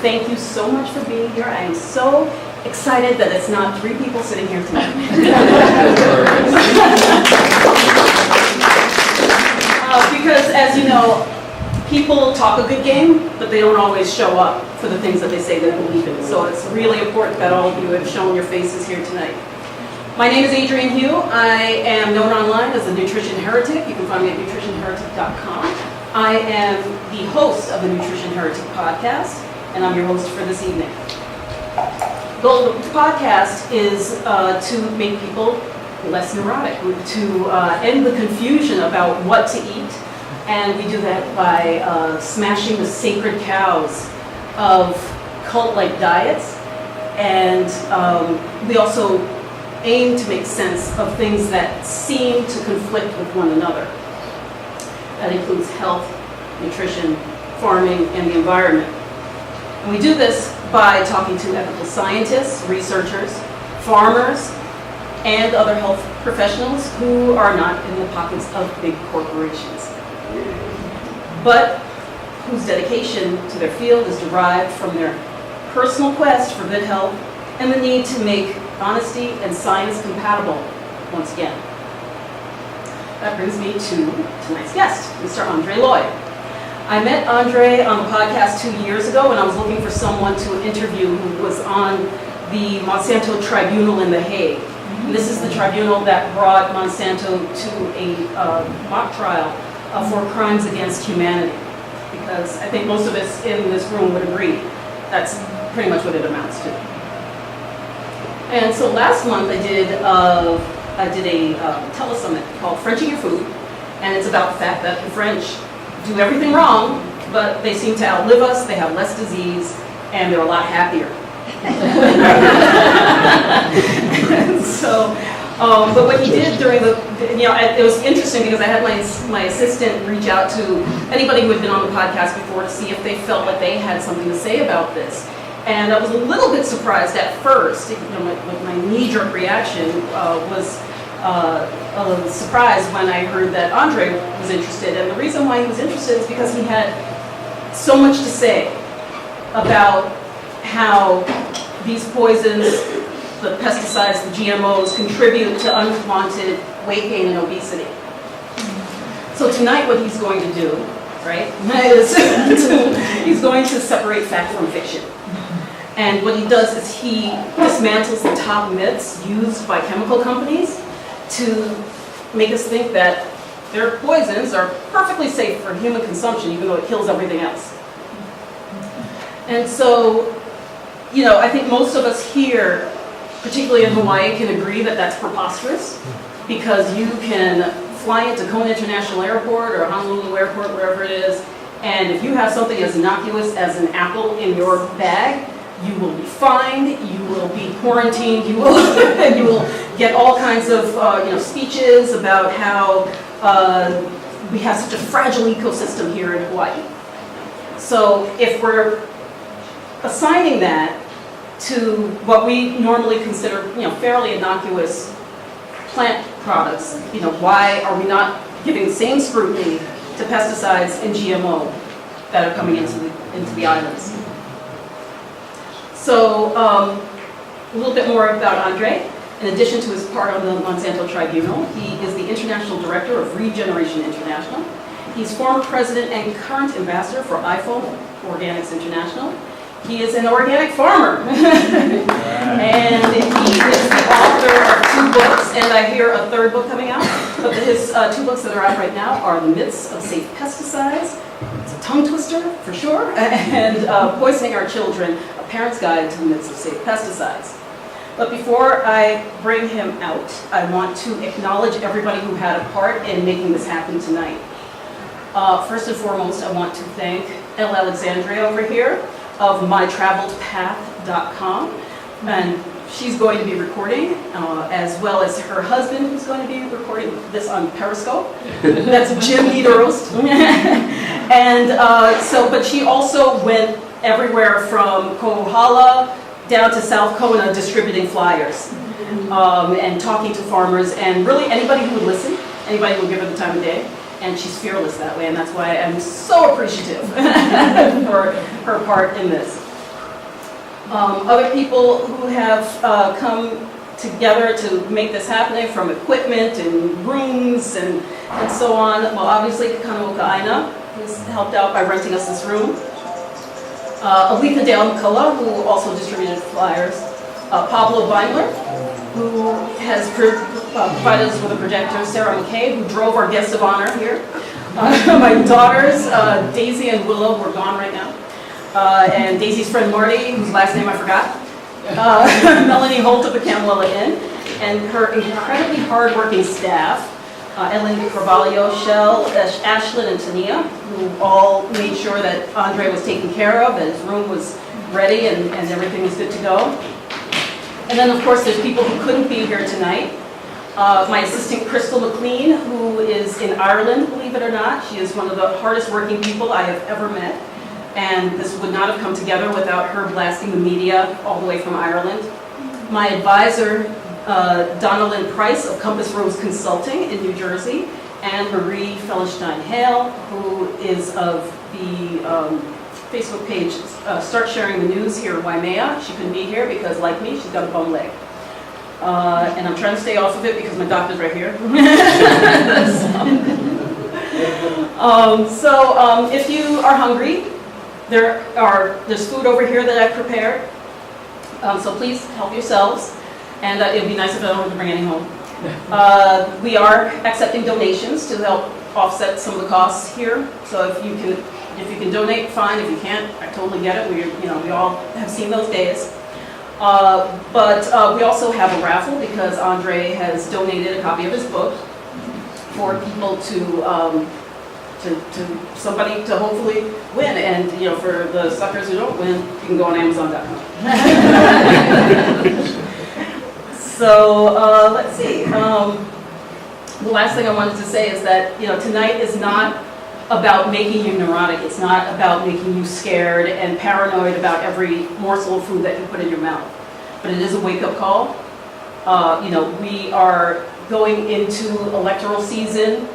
thank you so much for being here. I am so excited that it's not 3 people sitting here tonight. Because as you know, people talk a good game, but they don't always show up for the things that they say they believe in. So it's really important that all of you have shown your faces here tonight. My name is André Leu. I am known online as the Nutrition Heretic. You can find me at nutritionheretic.com. I am the host of the Nutrition Heretic Podcast, and I'm your host for this evening. The goal of the podcast is to make people less neurotic, to end the confusion about what to eat, and we do that by smashing the sacred cows of cult-like diets, and we also aim to make sense of things that seem to conflict with one another. That includes health, nutrition, farming, and the environment. And we do this by talking to ethical scientists, researchers, farmers, and other health professionals who are not in the pockets of big corporations, but whose dedication to their field is derived from their personal quest for good health and the need to make honesty and science compatible once again. That brings me to tonight's guest, Mr. André Leu. I met André on the podcast 2 years ago when I was looking for someone to interview who was on the Monsanto Tribunal in The Hague. And this is the tribunal that brought Monsanto to a mock trial for crimes against humanity. Because I think most of us in this room would agree that's pretty much what it amounts to. And so last month I did a telesummit called Frenching Your Food, and it's about the fact that the French do everything wrong, but they seem to outlive us, they have less disease, and they're a lot happier. So, but what he did during it was interesting because I had my assistant reach out to anybody who had been on the podcast before to see if they felt like they had something to say about this. And I was a little bit surprised at first. My knee-jerk reaction was a surprise when I heard that André was interested. And the reason why he was interested is because he had so much to say about how these poisons, the pesticides, the GMOs, contribute to unwanted weight gain and obesity. So tonight what he's going to do, right, is he's going to separate fact from fiction. And what he does is he dismantles the top myths used by chemical companies to make us think that their poisons are perfectly safe for human consumption, even though it kills everything else. And so, I think most of us here, particularly in Hawaii, can agree that that's preposterous, because you can fly into Kona International Airport or Honolulu Airport, wherever it is, and if you have something as innocuous as an apple in your bag, you will be fined, you will be quarantined, you will get all kinds of speeches about how we have such a fragile ecosystem here in Hawaii. So if we're assigning that to what we normally consider fairly innocuous plant products, why are we not giving the same scrutiny to pesticides and GMO that are coming into the islands? So a little bit more about André. In addition to his part on the Monsanto Tribunal, he is the International Director of Regeneration International. He's former president and current ambassador for IFO, Organics International. He is an organic farmer. And he is the author of 2 books, and I hear a 3rd book coming out. But his 2 books that are out right now are The Myths of Safe Pesticides, it's a tongue twister for sure, and Poisoning Our Children, A Parent's Guide to the Myths of Safe Pesticides. But before I bring him out, I want to acknowledge everybody who had a part in making this happen tonight. First and foremost, I want to thank L. Alexandria over here of mytraveledpath.com, and she's going to be recording, as well as her husband, who's going to be recording this on Periscope. That's Jim Niederost. And but she also went everywhere from Kohala down to South Kona distributing flyers and talking to farmers, and really anybody who would listen, anybody who would give her the time of day. And she's fearless that way, and that's why I'm so appreciative for her part in this. Other people who have come together to make this happen, from equipment and rooms and so on. Well, obviously, Kanoka Aina has helped out by renting us this room. Alita Dale McCullough, who also distributed flyers. Pablo Weimler, who has provided us with a projector. Sarah McKay, who drove our guest of honor here. My daughters, Daisy and Willow, who are gone right now. And Daisy's friend Marty, whose last name I forgot. Melanie Holt of the Camelilla Inn. And her incredibly hardworking staff. Ellen Carvalho, Shell, Ashlyn, and Tania, who all made sure that Andre was taken care of, that his room was ready and everything was good to go. And then, of course, there's people who couldn't be here tonight. My assistant, Crystal McLean, who is in Ireland, believe it or not. She is one of the hardest working people I have ever met. And this would not have come together without her blasting the media all the way from Ireland. My advisor, Donna Lynn Price of Compass Rose Consulting in New Jersey, and Marie Fellenstein-Hale, who is of the Facebook page Start Sharing the News here in Waimea. She couldn't be here because, like me, she's got a bum leg. And I'm trying to stay off of it because my doctor's right here. So if you are hungry, there's food over here that I've prepared. So please help yourselves. And it would be nice if I don't have to bring any home. We are accepting donations to help offset some of the costs here. So if you can donate, fine. If you can't, I totally get it. We all have seen those days. But we also have a raffle because Andre has donated a copy of his book for people to somebody to hopefully win. And for the suckers who don't win, you can go on Amazon.com. So let's see. The last thing I wanted to say is that tonight is not about making you neurotic. It's not about making you scared and paranoid about every morsel of food that you put in your mouth. But it is a wake-up call. We are going into electoral season,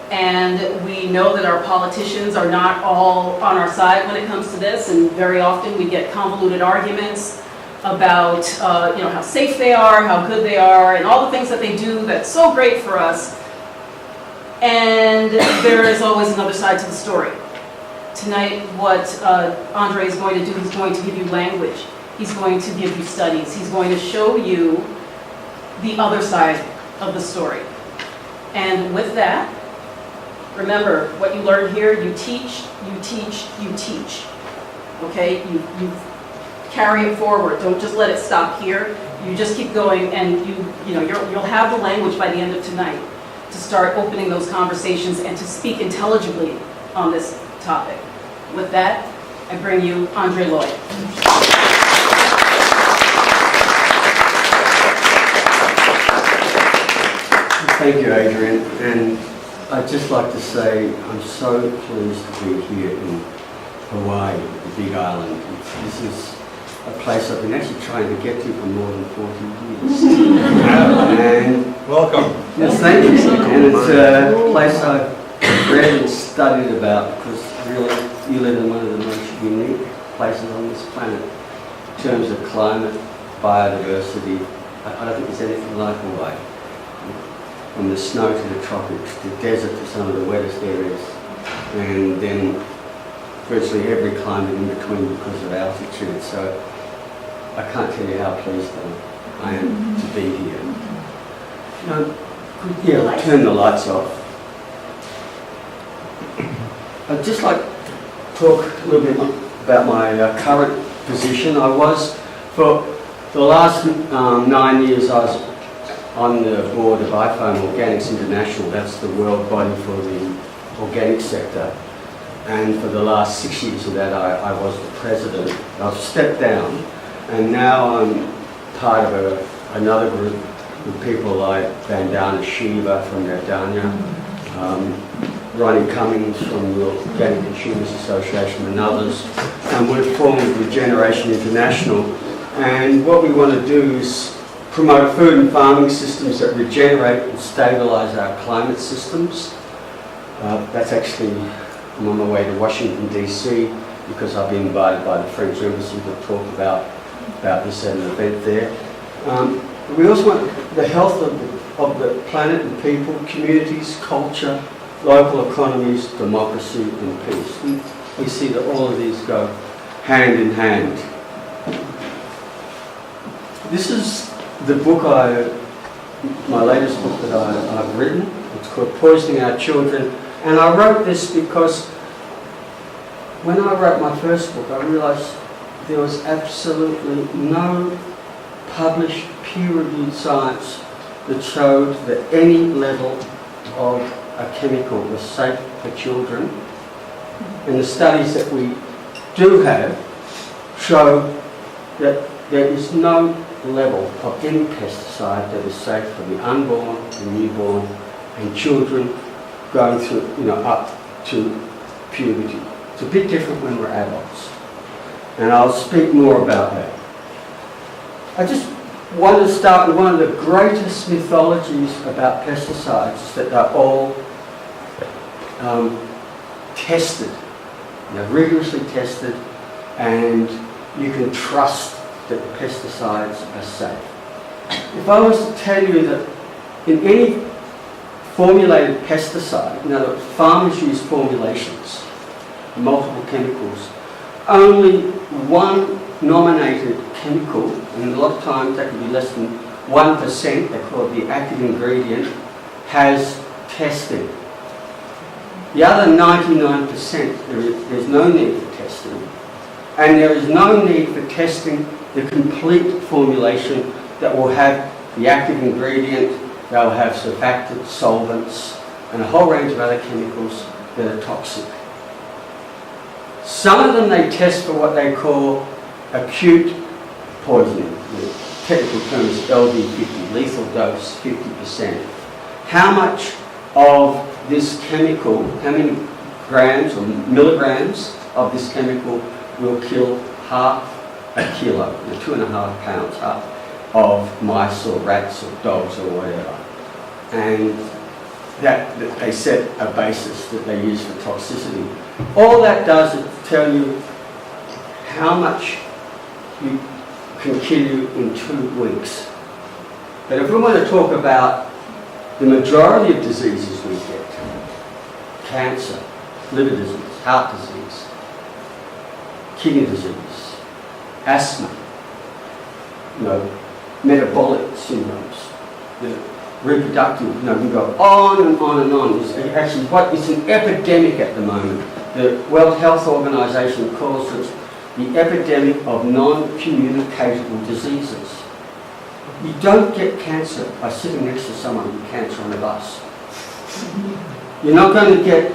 and we know that our politicians are not all on our side when it comes to this, and very often we get convoluted arguments about how safe they are, how good they are, and all the things that they do that's so great for us. And there is always another side to the story. Tonight, what Andre is going to do, he's going to give you language. He's going to give you studies. He's going to show you the other side of the story. And with that, remember, what you learn here, you teach, you teach, you teach. Okay? You carry it forward. Don't just let it stop here. You just keep going, and you'll have the language by the end of tonight to start opening those conversations and to speak intelligibly on this topic. With that, I bring you André Leu. Thank you, Adrian. And I'd just like to say I'm so pleased to be here in Hawaii, the Big Island. This is a place I've been actually trying to get to for more than 40 years. And welcome. Yes, thank you. And it's a place I've read and studied about because really you live in one of the most unique places on this planet in terms of climate, biodiversity. I don't think there's anything like Hawaii. From the snow to the tropics, the desert to some of the wettest areas, and then virtually every climate in between because of altitude. So I can't tell you how pleased I am to be here. Turn the lights off. I'd just like to talk a little bit about my current position. I was, for the last 9 years, I was on the board of IFOAM Organics International. That's the world body for the organic sector. And for the last 6 years of that, I was the president. I've stepped down, and now I'm part of another group with people like Vandana Shiva from Nardania, Ronnie Cummings from the Organic Consumers Association and others. And we've formed Regeneration International. And what we want to do is promote food and farming systems that regenerate and stabilise our climate systems. That's actually, I'm on my way to Washington DC because I've been invited by the French Embassy to talk about about this at an event there. We also want the health of the planet and people, communities, culture, local economies, democracy and peace. We see that all of these go hand in hand. This is the book my latest book that I've written. It's called Poisoning Our Children. And I wrote this because when I wrote my first book, I realised there was absolutely no published peer-reviewed science that showed that any level of a chemical was safe for children. And the studies that we do have show that there is no level of any pesticide that is safe for the unborn, the newborn, and children going through, up to puberty. It's a bit different when we're adults. And I'll speak more about that. I just want to start with one of the greatest mythologies about pesticides, that they're all tested, rigorously tested, and you can trust that the pesticides are safe. If I was to tell you that in any formulated pesticide, farmers use formulations, multiple chemicals, only one nominated chemical, and a lot of times that can be less than 1%, they call it the active ingredient, has testing. The other 99%, there's no need for testing. And there is no need for testing the complete formulation that will have the active ingredient, they'll have surfactants, solvents, and a whole range of other chemicals that are toxic. Some of them they test for what they call acute poisoning. The technical term is LD50, lethal dose 50%. How much of this chemical, how many grams or milligrams of this chemical will kill half a kilo, 2.5 pounds of mice or rats or dogs or whatever. And that they set a basis that they use for toxicity. All that does is tell you how much you can kill you in 2 weeks. But if we want to talk about the majority of diseases we get, cancer, liver disease, heart disease, kidney disease, asthma, metabolic syndromes, reproductive, we can go on and on and on. It's an epidemic at the moment. The World Health Organization calls it the epidemic of non-communicable diseases. You don't get cancer by sitting next to someone with cancer on a bus. You're not going to get,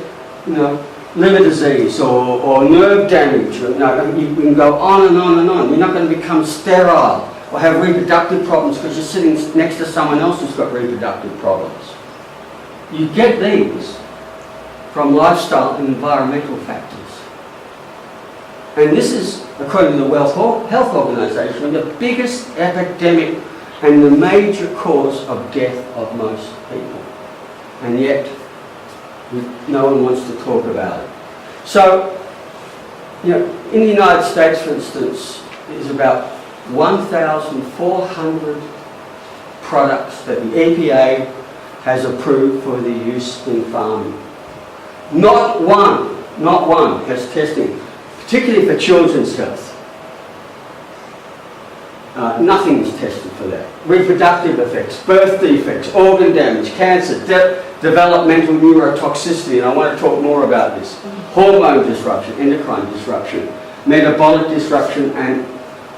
liver disease or nerve damage. You can go on and on and on. You're not going to become sterile or have reproductive problems because you're sitting next to someone else who's got reproductive problems. You get these from lifestyle and environmental factors. And this is, according to the World Health Organization, the biggest epidemic and the major cause of death of most people. And yet, no one wants to talk about it. So, in the United States, for instance, there's about 1,400 products that the EPA has approved for the use in farming. Not one has testing, particularly for children's health. Nothing is tested for that. Reproductive effects, birth defects, organ damage, cancer, developmental neurotoxicity, and I want to talk more about this. Hormone disruption, endocrine disruption, metabolic disruption, and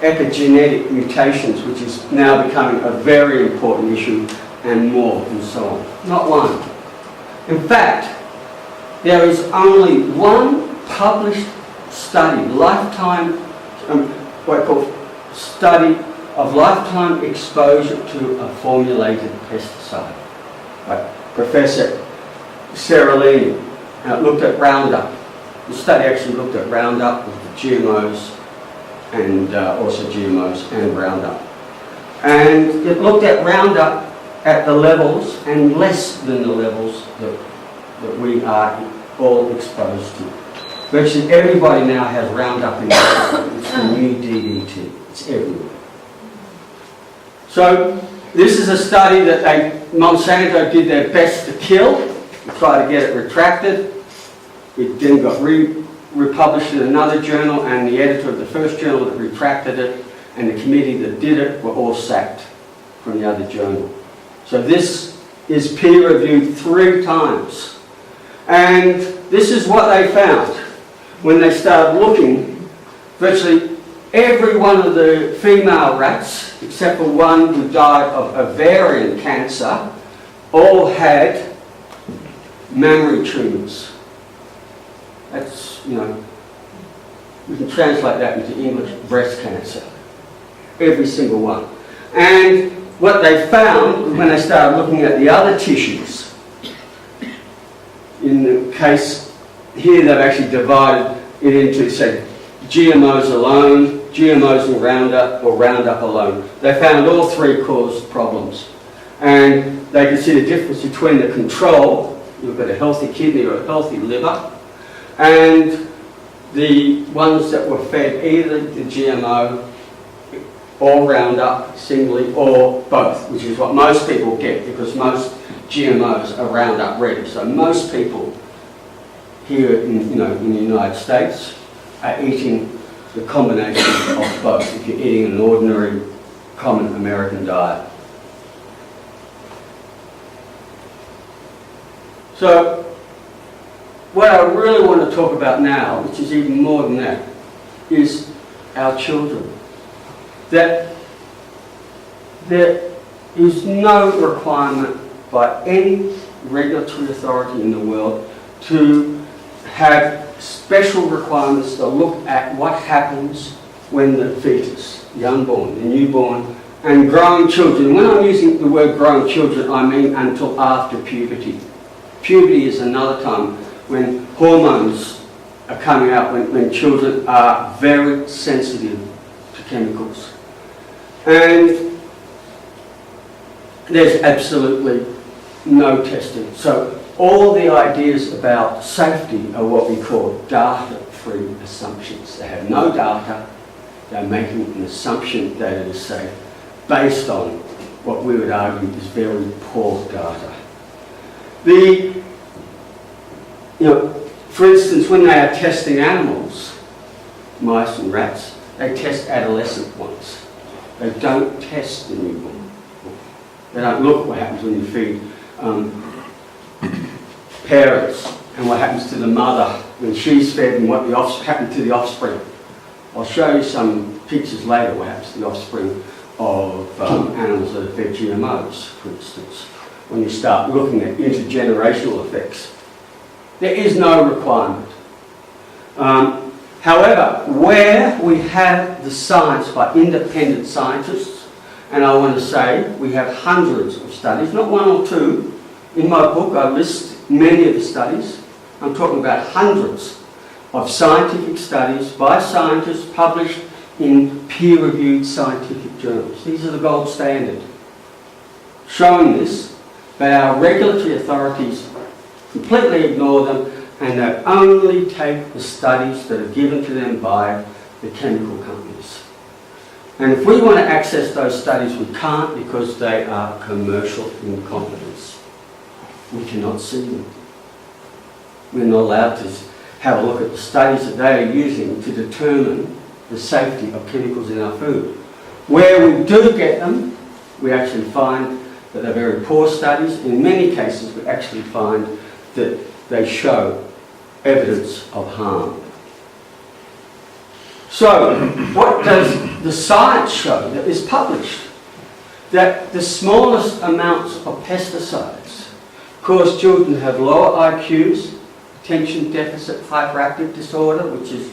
epigenetic mutations, which is now becoming a very important issue, and more, and so on. Not one. In fact, there is only one published study, what I call study of lifetime exposure to a formulated pesticide. Like Professor Seralini looked at Roundup. The study actually looked at Roundup with the GMOs and also GMOs and Roundup. And it looked at Roundup at the levels and less than the levels that we are all exposed to. Virtually everybody now has Roundup in their system. It's the new DDT. It's everywhere. So this is a study that Monsanto did their best to kill, to try to get it retracted. It then got republished in another journal, and the editor of the first journal that retracted it and the committee that did it were all sacked from the other journal. So this is peer-reviewed 3 times. And this is what they found when they started looking. Virtually every one of the female rats, except for one who died of ovarian cancer, all had mammary tumours. That's, you can translate that into English, breast cancer. Every single one. And what they found when they started looking at the other tissues, in the case here they've actually divided it into, say, GMOs alone, GMOs and Roundup, or Roundup alone. They found all 3 caused problems. And they could see the difference between the control, you've got a healthy kidney or a healthy liver, and the ones that were fed either the GMO or Roundup singly or both, which is what most people get because most GMOs are Roundup ready. So most people here in the United States are eating the combination of both if you're eating an ordinary common American diet. So what I really want to talk about now, which is even more than that, is our children. That there is no requirement by any regulatory authority in the world to have special requirements to look at what happens when the fetus, the unborn, the newborn, and growing children. When I'm using the word growing children, I mean until after puberty. Puberty is another time when hormones are coming out, when children are very sensitive to chemicals. And there's absolutely no testing. So all the ideas about safety are what we call data-free assumptions. They have no data, they're making an assumption that it is safe based on what we would argue is very poor data. For instance, when they are testing animals, mice and rats, they test adolescent ones. They don't test the newborn. They don't look at what happens when you feed parents and what happens to the mother when she's fed and what happens to the offspring. I'll show you some pictures later what happens to the offspring of animals that are fed GMOs, for instance, when you start looking at intergenerational effects. There is no requirement. However, where we have the science by independent scientists, and I want to say we have hundreds of studies, not 1 or 2. In my book I list many of the studies. I'm talking about hundreds of scientific studies by scientists published in peer-reviewed scientific journals. These are the gold standard. Showing this, but our regulatory authorities completely ignore them, and they only take the studies that are given to them by the chemical companies. And if we want to access those studies, we can't because they are commercial in competence. We cannot see them. We're not allowed to have a look at the studies that they are using to determine the safety of chemicals in our food. Where we do get them, we actually find that they're very poor studies. In many cases, we actually find that they show evidence of harm. So, what does the science show that is published? That the smallest amounts of pesticides cause children to have lower IQs, attention deficit hyperactive disorder, which is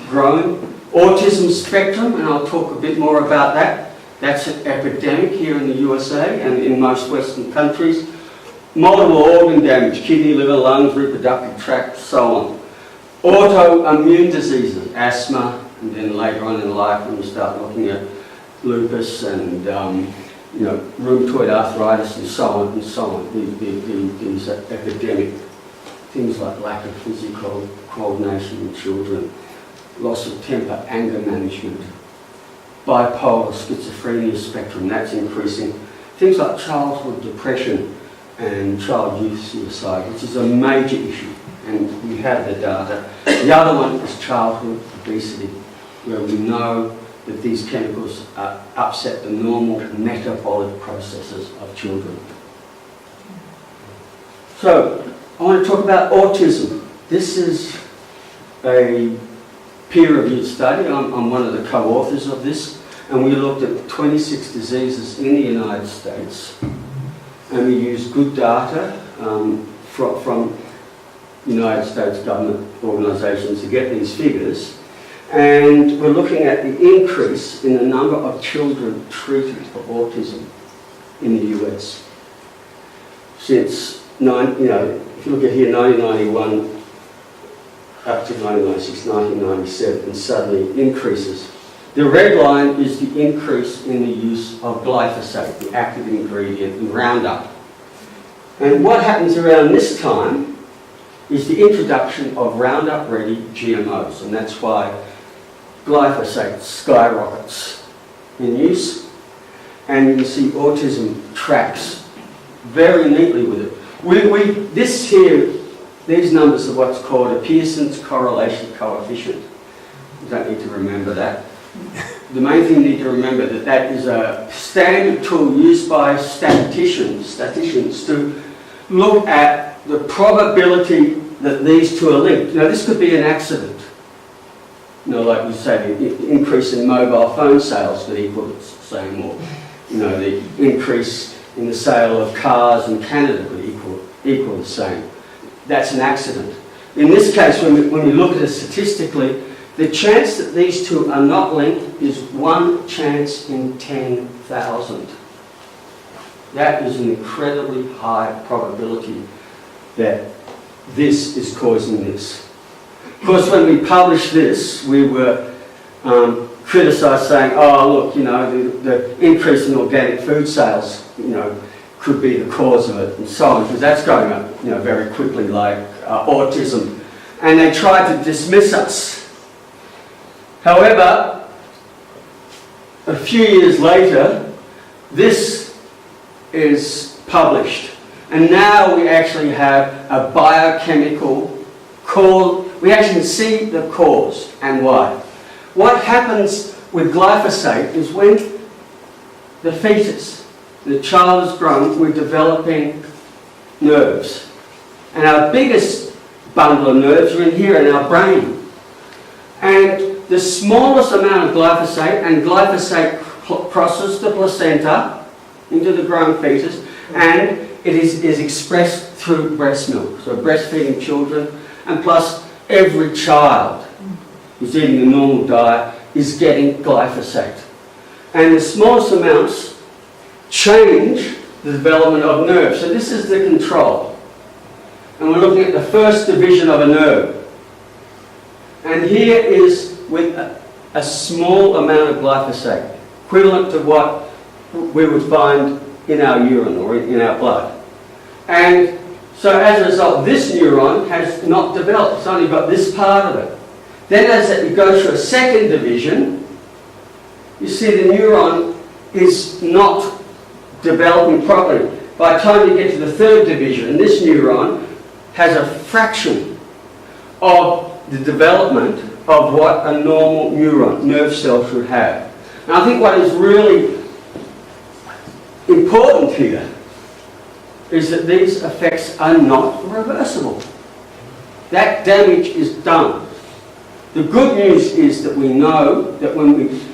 growing, autism spectrum, and I'll talk a bit more about that. That's an epidemic here in the USA and in most Western countries. Multiple organ damage, kidney, liver, lungs, reproductive tract, so on. Autoimmune diseases, asthma, and then later on in life when you start looking at lupus and rheumatoid arthritis and so on and so on. These are epidemic things like lack of physical coordination in children, loss of temper, anger management, bipolar schizophrenia spectrum, that's increasing. Things like childhood depression and child youth suicide, which is a major issue, and we have the data. The other one is childhood obesity, where we know that these chemicals upset the normal metabolic processes of children. So, I want to talk about autism. This is a peer-reviewed study. I'm one of the co-authors of this, and we looked at 26 diseases in the United States, and we used good data from United States government organisations to get these figures, and we're looking at the increase in the number of children treated for autism in the US since if you look at here, 1991 up to 1996, 1997, and suddenly increases. The red line is the increase in the use of glyphosate, the active ingredient in Roundup. And what happens around this time is the introduction of Roundup-ready GMOs, and that's why glyphosate skyrockets in use. And you can see autism tracks very neatly with it. This here, these numbers are what's called a Pearson's correlation coefficient. You don't need to remember that. The main thing you need to remember that is a standard tool used by statisticians to look at the probability that these two are linked. Now, this could be an accident. Like we say, the increase in mobile phone sales could equal the same, or the increase in the sale of cars in Canada could equal the same. That's an accident. In this case, when we look at it statistically, the chance that these two are not linked is 1 chance in 10,000. That is an incredibly high probability that this is causing this. Of course, when we published this, we were criticised, saying, "Oh, look, the increase in organic food sales, could be the cause of it," and so on, because that's going up, very quickly, like autism. And they tried to dismiss us. However, a few years later, this is published, and now we actually have a biochemical cause. We actually see the cause and why. What happens with glyphosate is when the fetus, the child is grown, we're developing nerves. And our biggest bundle of nerves are in here in our brain. And the smallest amount of glyphosate, and glyphosate crosses the placenta into the growing fetus, and it is expressed through breast milk. So breastfeeding children, and plus every child who's eating a normal diet is getting glyphosate. And the smallest amounts change the development of nerves. So this is the control. And we're looking at the first division of a nerve. And here is with a small amount of glyphosate, equivalent to what we would find in our urine or in our blood. And so as a result, this neuron has not developed. It's only got this part of it. Then as it goes through a second division, you see the neuron is not developing properly. By the time you get to the third division, this neuron has a fraction of the development of what a normal nerve cell should have. And I think what is really important here is that these effects are not reversible. That damage is done. The good news is that we know that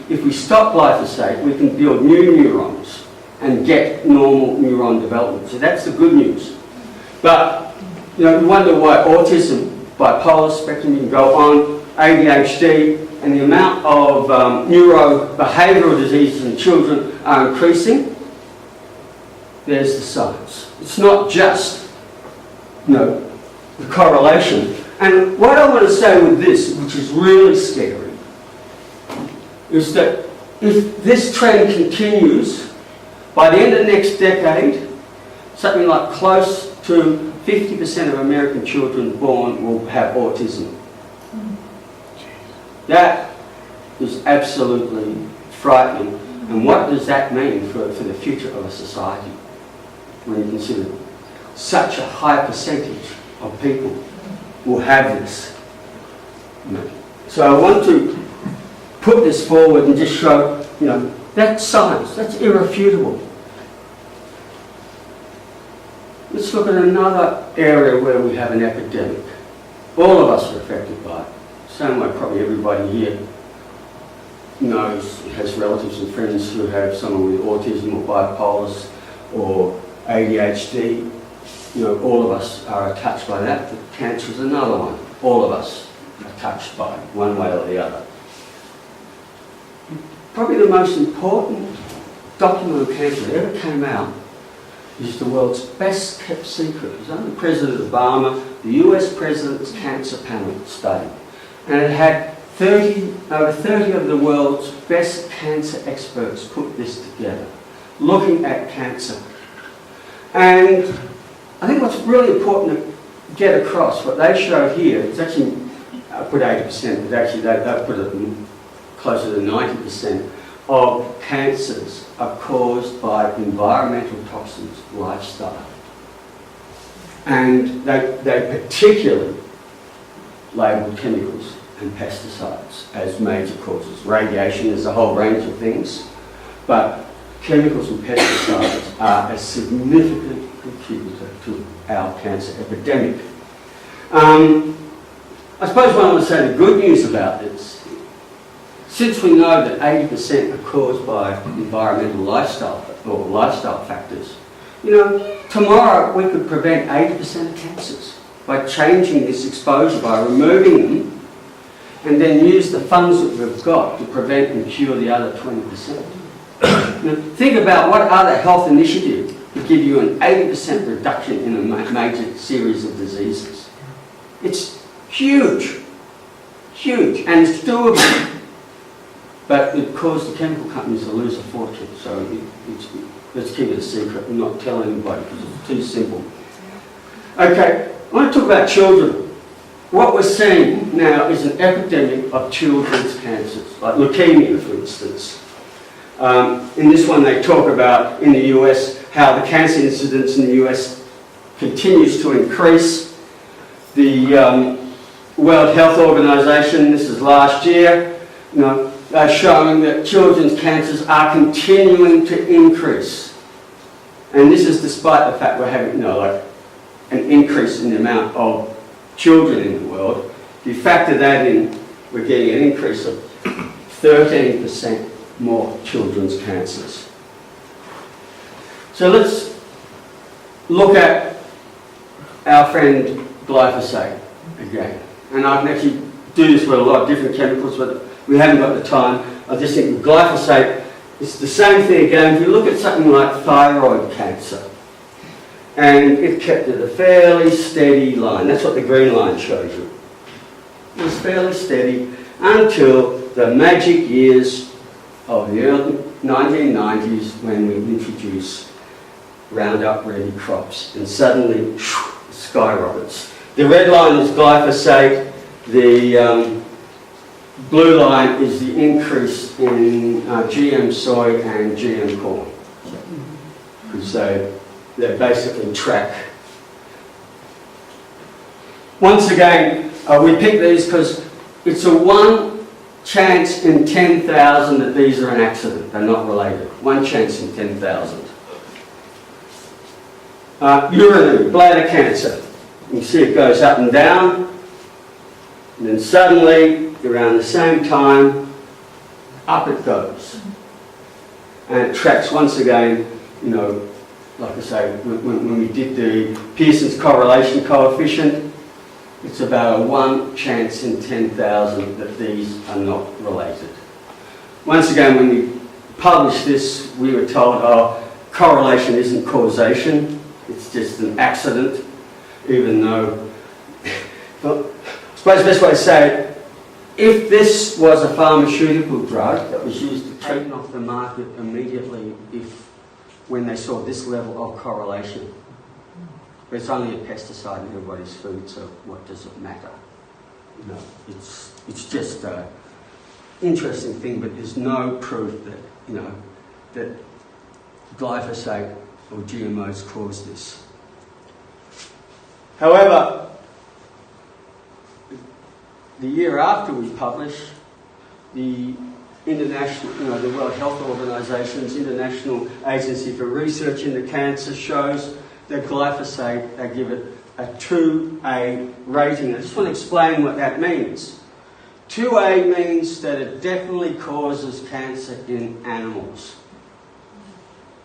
if we stop glyphosate, we can build new neurons and get normal neuron development. So that's the good news. But we wonder why autism, bipolar spectrum, you can go on, ADHD, and the amount of neurobehavioural diseases in children are increasing. There's the science. It's not just, the correlation. And what I want to say with this, which is really scary, is that if this trend continues, by the end of the next decade, something like close to 50% of American children born will have autism. That is absolutely frightening. And what does that mean for the future of a society when you consider such a high percentage of people will have this? So I want to put this forward and just show, that's science, that's irrefutable. Let's look at another area where we have an epidemic. All of us are affected by it. Same way probably everybody here knows, has relatives and friends who have someone with autism or bipolar or ADHD. All of us are touched by that. But cancer is another one. All of us are touched by it, one way or the other. Probably the most important document of cancer that ever came out is the world's best kept secret. It was under President Obama, the US President's Cancer Panel study. And it had over 30 of the world's best cancer experts put this together, looking at cancer. And I think what's really important to get across, what they show here, it's actually, I put 80%, but actually they put it closer to 90% of cancers are caused by environmental toxins, lifestyle. And they particularly label chemicals and pesticides as major causes. Radiation is a whole range of things, but chemicals and pesticides are a significant contributor to our cancer epidemic. I suppose what I want to say, the good news about this, since we know that 80% are caused by environmental lifestyle factors, tomorrow we could prevent 80% of cancers by changing this exposure, by removing them, and then use the funds that we've got to prevent and cure the other 20%. Think about what other health initiative would give you an 80% reduction in a major series of diseases. It's huge, and it's doable. But it caused the chemical companies to lose a fortune. So let's keep it a secret and not tell anybody because it's too simple. Okay, I want to talk about children. What we're seeing now is an epidemic of children's cancers, like leukemia, for instance. In this one, they talk about, in the US, how the cancer incidence in the US continues to increase. The World Health Organization, this is last year, are showing that children's cancers are continuing to increase. And this is despite the fact we're having, an increase in the amount of children in the world. If you factor that in, we're getting an increase of 13% more children's cancers. So let's look at our friend glyphosate again. And I can actually do this with a lot of different chemicals, but we haven't got the time. I just think with glyphosate, it's the same thing again. If you look at something like thyroid cancer, and it kept it a fairly steady line. That's what the green line shows you. It was fairly steady until the magic years of the early 1990s when we introduced Roundup Ready crops, and suddenly skyrockets. The red line is glyphosate. The blue line is the increase in GM soy and GM corn. Because they basically track. Once again, we pick these because it's a 1 chance in 10,000 that these are an accident. They're not related. 1 chance in 10,000. Urinary bladder cancer. You see it goes up and down, and then suddenly, around the same time, up it goes. And it tracks once again, like I say, when we did the Pearson's correlation coefficient, it's about a 1 chance in 10,000 that these are not related. Once again, when we published this, we were told, correlation isn't causation, it's just an accident, even though, I suppose the best way to say it, if this was a pharmaceutical drug that was used to take it off the market immediately when they saw this level of correlation. But it's only a pesticide in everybody's food, so what does it matter? It's just interesting thing, but there's no proof that, that glyphosate or GMOs cause this. However, the year after we published, the international, the World Health Organization's International Agency for Research into Cancer shows that glyphosate, they give it a 2A rating. I just want to explain what that means. 2A means that it definitely causes cancer in animals.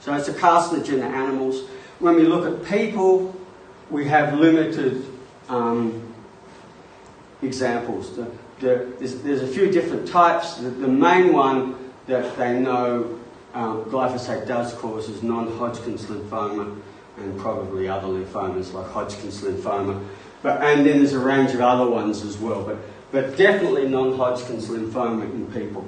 So it's a carcinogen in animals. When we look at people, we have limited examples. There's a few different types. The main one that they know glyphosate does cause is non-Hodgkin's lymphoma and probably other lymphomas like Hodgkin's lymphoma. And then there's a range of other ones as well, but definitely non-Hodgkin's lymphoma in people.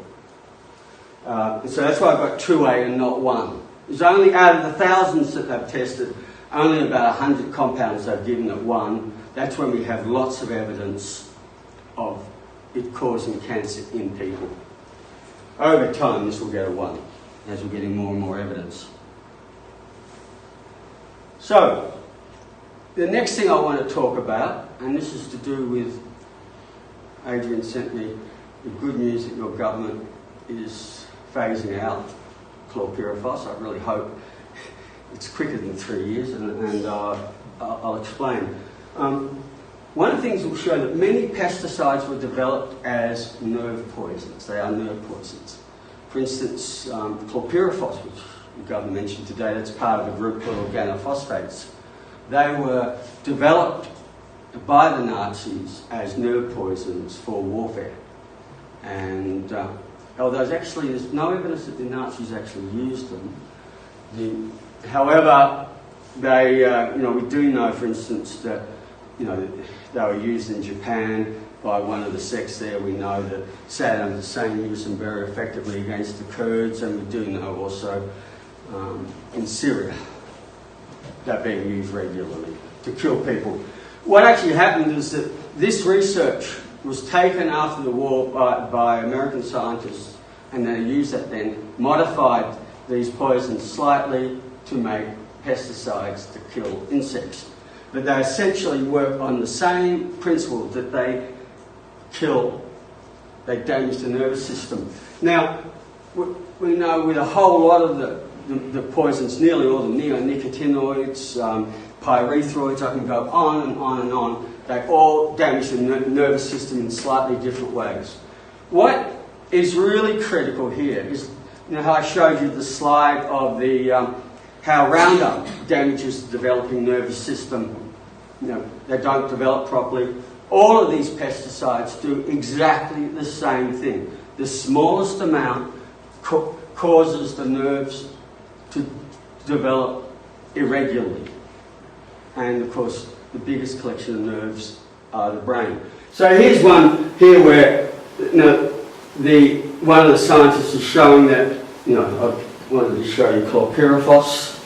So that's why I've got 2A and not 1. There's only, out of the thousands that they've tested, only about 100 compounds they've given at 1. That's when we have lots of evidence of it causing cancer in people. Over time, this will get a 1, as we're getting more and more evidence. So, the next thing I want to talk about, and this is to do with, Adrian sent me the good news that your government is phasing out chlorpyrifos. I really hope it's quicker than 3 years, and I'll explain. One of the things will show that many pesticides were developed as nerve poisons. They are nerve poisons. For instance, chlorpyrifos, which the government mentioned today, that's part of a group called organophosphates. They were developed by the Nazis as nerve poisons for warfare. And although there's no evidence that the Nazis actually used them, however, they, we do know, for instance, that they were used in Japan by one of the sects there. We know that Saddam Hussein used them very effectively against the Kurds, and we do know also in Syria they're being used regularly to kill people. What actually happened is that this research was taken after the war by American scientists, and they used that then, modified these poisons slightly to make pesticides to kill insects. But they essentially work on the same principle that they damage the nervous system. Now, we know with a whole lot of the poisons, nearly all the neonicotinoids, pyrethroids, I can go on and on and on, they all damage the nervous system in slightly different ways. What is really critical here is, how I showed you the slide of the how Roundup damages the developing nervous system. They don't develop properly. All of these pesticides do exactly the same thing. The smallest amount causes the nerves to develop irregularly. And of course, the biggest collection of nerves are the brain. So here's one here where one of the scientists is showing that, I wanted to show you chlorpyrifos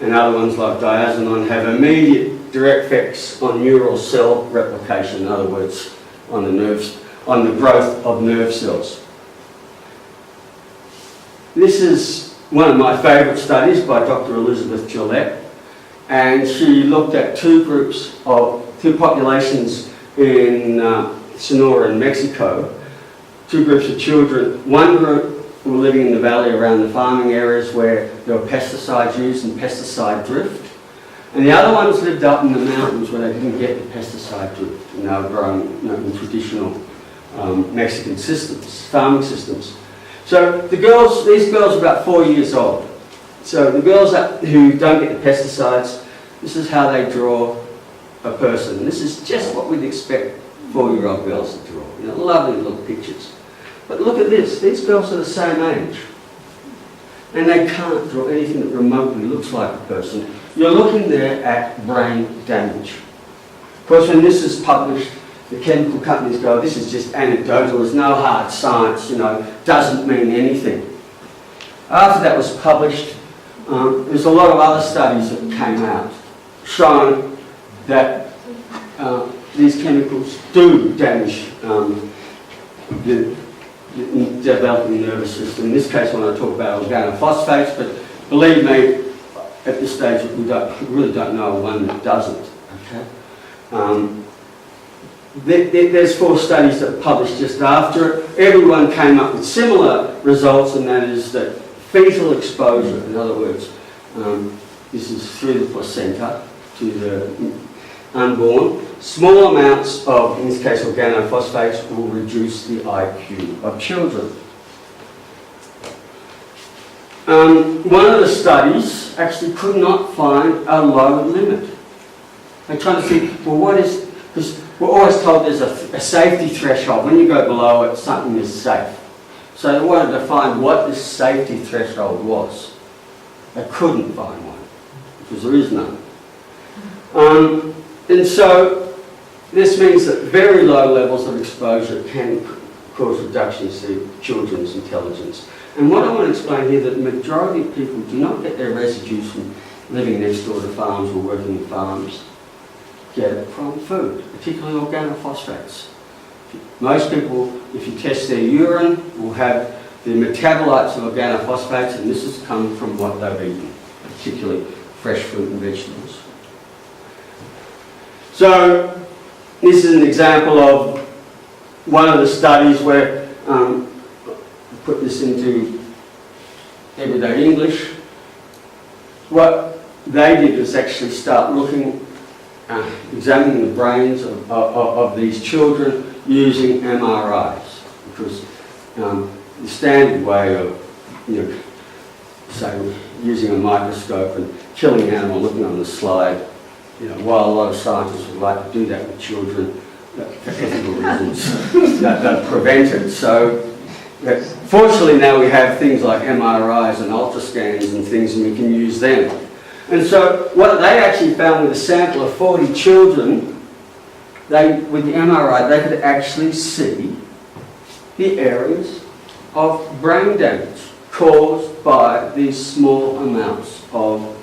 and other ones like diazinon have immediate direct effects on neural cell replication, in other words, on the nerves, on the growth of nerve cells. This is one of my favourite studies by Dr. Elizabeth Gillette, and she looked at two populations in Sonora in Mexico, two groups of children. One group were living in the valley around the farming areas where there were pesticides used and pesticide drift. And the other ones lived up in the mountains where they didn't get the pesticide drift, and they were growing in traditional Mexican systems, farming systems. So these girls are about 4 years old. So the girls who don't get the pesticides, this is how they draw a person. This is just what we'd expect 4-year-old girls to draw. Lovely little pictures. But look at this. These girls are the same age. And they can't draw anything that remotely looks like a person. You're looking there at brain damage. Of course, when this is published, the chemical companies go, this is just anecdotal, there's no hard science, doesn't mean anything. After that was published, there's a lot of other studies that came out showing that these chemicals do damage the developing nervous system. In this case, when I talk about organophosphates, but believe me, at this stage, we really don't know one that doesn't. Okay. There's 4 studies that were published just after it. Everyone came up with similar results, and that is that fetal exposure, in other words, this is through the placenta to the unborn, small amounts of, in this case, organophosphates will reduce the IQ of children. One of the studies actually could not find a low limit. They're trying to see, well, what is, because we're always told there's a safety threshold. When you go below it, something is safe. So they wanted to find what this safety threshold was. They couldn't find one, because there is none. And so this means that very low levels of exposure can cause reductions to children's intelligence. And what I want to explain here, that the majority of people do not get their residues from living next door to farms or working in farms. Get it from food, particularly organophosphates. Most people, if you test their urine, will have the metabolites of organophosphates, and this has come from what they've eaten, particularly fresh fruit and vegetables. So this is an example of one of the studies where put this into everyday English. What they did was actually start looking, examining the brains of these children using MRIs, because the standard way of, say, using a microscope and killing an animal, looking on the slide, while a lot of scientists would like to do that with children, for ethical reasons, that prevent it. So, fortunately now we have things like MRIs and ultrascans and things, and we can use them. And so what they actually found with a sample of 40 children, with the MRI, they could actually see the areas of brain damage caused by these small amounts of,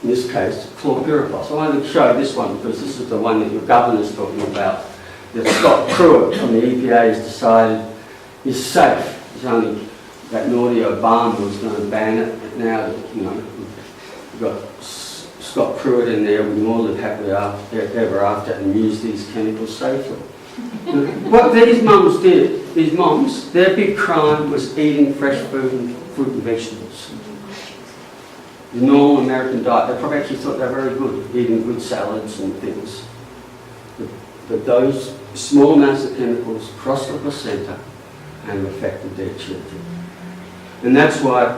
in this case, chlorpyrifos. I wanted to show this one because this is the one that your governor's talking about, that Scott Pruitt from the EPA has decided is safe. It's only that naughty Obama was going to ban it, but now, we've got Scott Pruitt in there, we can all live happily ever after and use these chemicals safely. What these mums did, their big crime was eating fresh fruit and vegetables. The normal American diet, they probably actually thought they were very good, eating good salads and things. But those small amounts of chemicals crossed the placenta and affected their children. And that's why,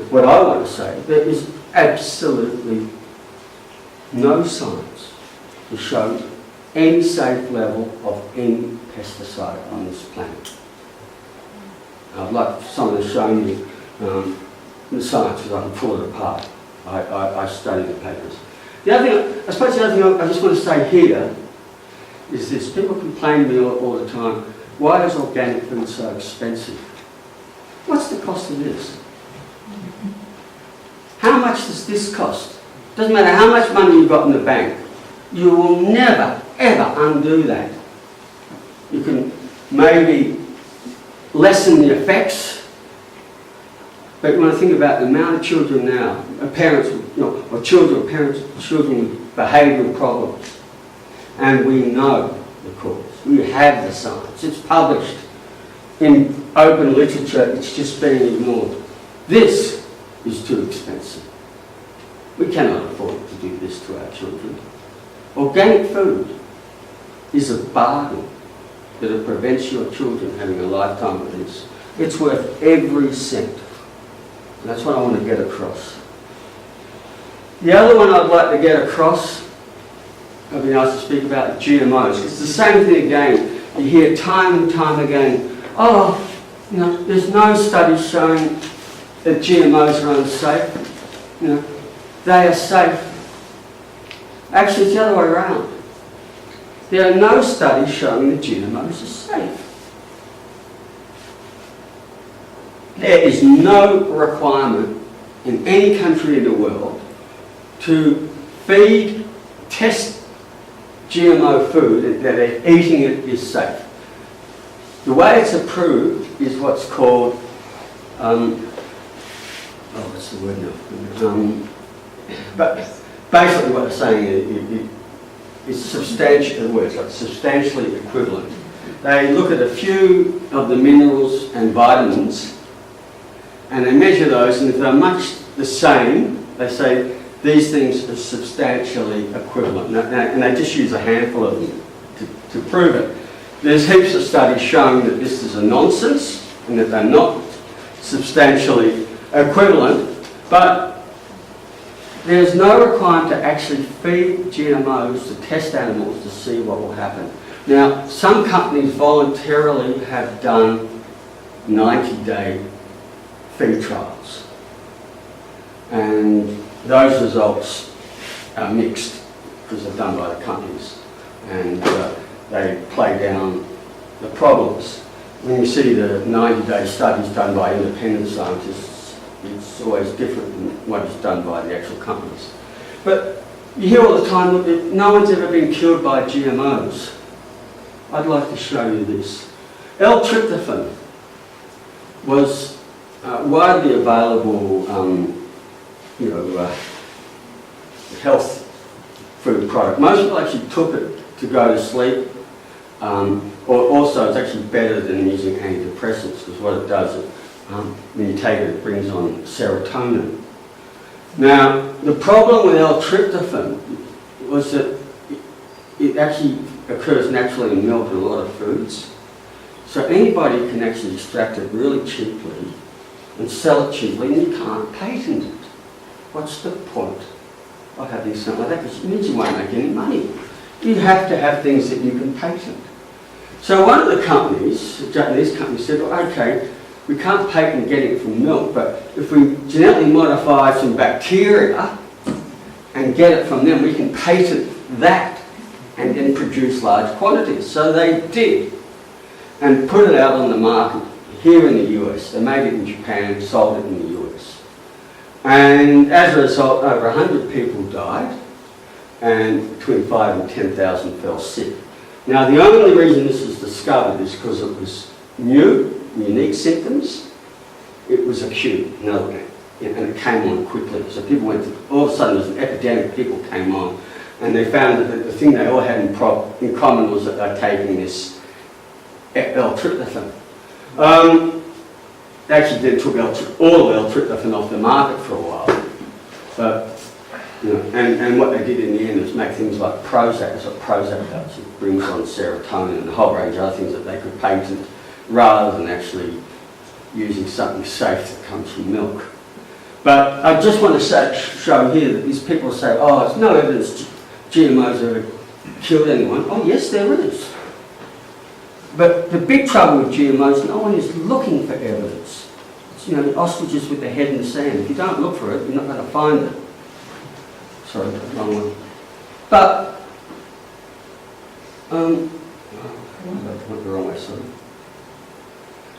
what I want to say, there is absolutely no science to show any safe level of any pesticide on this planet. I'd like someone to show me the science, because I can pull it apart. I study the papers. The other thing, I suppose the other thing I just want to say here is this. People complain to me all the time, why is organic food so expensive? What's the cost of this? How much does this cost? Doesn't matter how much money you've got in the bank, you will never, ever undo that. You can maybe lessen the effects, but when I think about the amount of children now, parents, or children with behavioural problems, and we know the cause. We have the science. It's published in open literature. It's just being ignored. This is too expensive. We cannot afford to do this to our children. Organic food is a bargain that prevents your children having a lifetime of this. It's worth every cent. And that's what I want to get across. The other one I'd like to get across, I've been asked to speak about GMOs. It's the same thing again. You hear time and time again, there's no studies showing that GMOs are unsafe. They are safe. Actually, it's the other way around. There are no studies showing that GMOs are safe. There is no requirement in any country in the world to test GMO food that they're eating it is safe. the way it's approved is what's called, what's the word now? But basically what they're saying is it's substantially equivalent. They look at a few of the minerals and vitamins and they measure those, and if they're much the same, they say these things are substantially equivalent. And they just use a handful of them to prove it. There's heaps of studies showing that this is a nonsense and that they're not substantially equivalent, but there's no requirement to actually feed GMOs to test animals to see what will happen. Now, some companies voluntarily have done 90-day feed trials, and those results are mixed because they're done by the companies, and they play down the problems. When you see the 90-day studies done by independent scientists, it's always different than what is done by the actual companies. But you hear all the time that no one's ever been killed by GMOs. I'd like to show you this. L-Tryptophan was widely available, health food product. Most people actually took it to go to sleep, or also it's actually better than using antidepressants, because what it does, when you take it, it brings on serotonin. Now, the problem with L-Tryptophan was that it actually occurs naturally in milk and a lot of foods. So anybody can actually extract it really cheaply and sell it cheaply, and you can't patent it. What's the point of having something like that? Because it means you won't make any money. You have to have things that you can patent. So one of the companies, a Japanese company, said, well, okay, we can't patent getting it from milk, but if we genetically modify some bacteria and get it from them, we can patent that and then produce large quantities. So they did, and put it out on the market here in the US. They made it in Japan, sold it in the US. And as a result, over 100 people died, and between 5,000 and 10,000 fell sick. Now, the only reason this was discovered is because it was new, unique symptoms. It was acute, and it came on quickly. So people went to, all of a sudden there was an epidemic, people came on, and they found that the thing they all had in common was that they're taking this L-Tryptophan. They actually then took all of L-Tryptophan off the market for a while. But, and what they did in the end was make things like Prozac. That's what Prozac does. It brings on serotonin and a whole range of other things that they could patent rather than actually using something safe that comes from milk. But I just want to show here that these people say, oh, there's no evidence GMOs ever killed anyone. Oh, yes, there is. But the big trouble with GMOs, no one is looking for evidence. It's, ostriches with their head in the sand. If you don't look for it, you're not going to find it. Sorry, wrong one. But, I went the wrong way, sorry.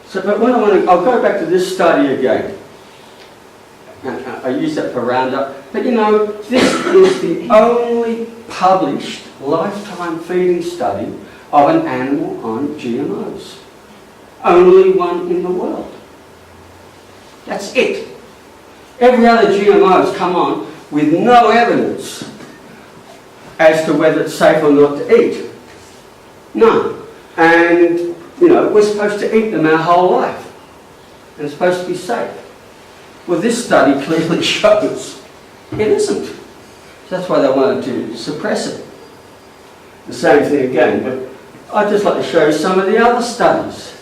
So, but when I'll go back to this study again. And I use that for Roundup. But this is the only published lifetime feeding study of an animal on GMOs. Only one in the world. That's it. Every other GMO has come on with no evidence as to whether it's safe or not to eat. None. And, we're supposed to eat them our whole life. And it's supposed to be safe. Well, this study clearly shows it isn't. So that's why they wanted to suppress it. The same thing again, but I'd just like to show you some of the other studies.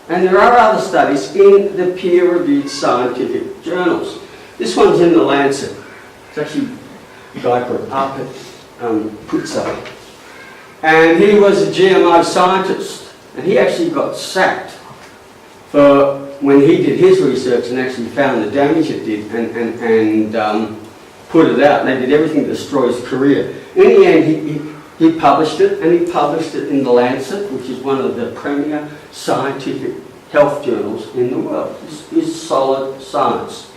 And there are other studies in the peer-reviewed scientific journals. This one's in the Lancet. It's actually a guy called Arpit Putsa. And he was a GMO scientist. And he actually got sacked for when he did his research and actually found the damage it did and put it out. And they did everything to destroy his career. In the end, he published it, and he published it in the Lancet, which is one of the premier scientific health journals in the world. This is solid science.